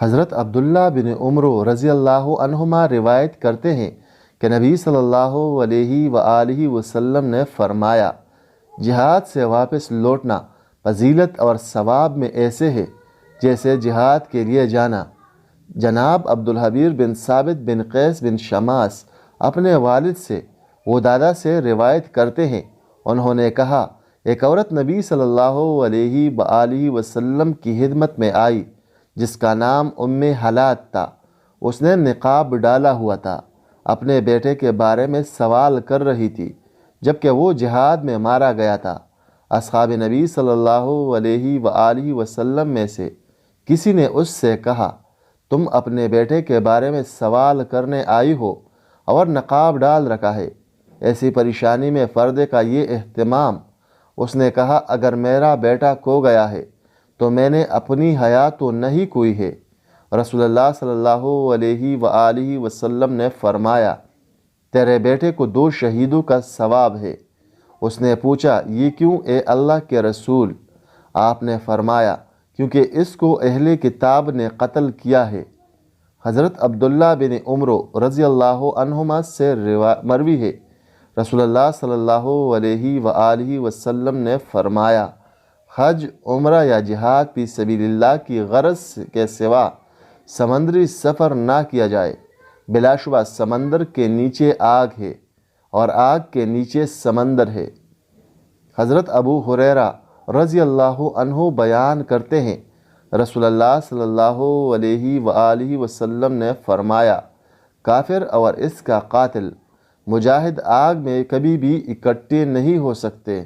حضرت عبداللہ بن عمر رضی اللہ عنہما روایت کرتے ہیں کہ نبی صلی اللہ علیہ وآلہ وسلم نے فرمایا، جہاد سے واپس لوٹنا فضیلت اور ثواب میں ایسے ہے جیسے جہاد کے لیے جانا۔ جناب عبدالحبیر بن ثابت بن قیس بن شماس اپنے والد سے وہ دادا سے روایت کرتے ہیں، انہوں نے کہا، ایک عورت نبی صلی اللہ علیہ وآلہ وسلم کی خدمت میں آئی جس کا نام ام حالات تھا۔ اس نے نقاب ڈالا ہوا تھا، اپنے بیٹے کے بارے میں سوال کر رہی تھی جبکہ وہ جہاد میں مارا گیا تھا۔ اصحاب نبی صلی اللہ علیہ وآلہ وسلم میں سے کسی نے اس سے کہا، تم اپنے بیٹے کے بارے میں سوال کرنے آئی ہو اور نقاب ڈال رکھا ہے، ایسی پریشانی میں پردے کا یہ اہتمام۔ اس نے کہا، اگر میرا بیٹا کھو گیا ہے تو میں نے اپنی حیا تو نہیں کھوئی ہے۔ رسول اللہ صلی اللہ علیہ وآلہ وسلم نے فرمایا، تیرے بیٹے کو 2 شہیدوں کا ثواب ہے۔ اس نے پوچھا، یہ کیوں اے اللہ کے رسول؟ آپ نے فرمایا، کیونکہ اس کو اہل کتاب نے قتل کیا ہے۔ حضرت عبداللہ بن عمر رضی اللہ عنہما سے مروی ہے، رسول اللہ صلی اللہ علیہ وآلہ وسلم نے فرمایا، حج، عمرہ یا جہاد فی سبیل اللہ کی غرض کے سوا سمندری سفر نہ کیا جائے، بلا شبہ سمندر کے نیچے آگ ہے اور آگ کے نیچے سمندر ہے۔ حضرت ابو ہریرہ رضی اللہ عنہ بیان کرتے ہیں، رسول اللہ صلی اللہ علیہ وآلہ وسلم نے فرمایا، کافر اور اس کا قاتل مجاہد آگ میں کبھی بھی اکٹھے نہیں ہو سکتے۔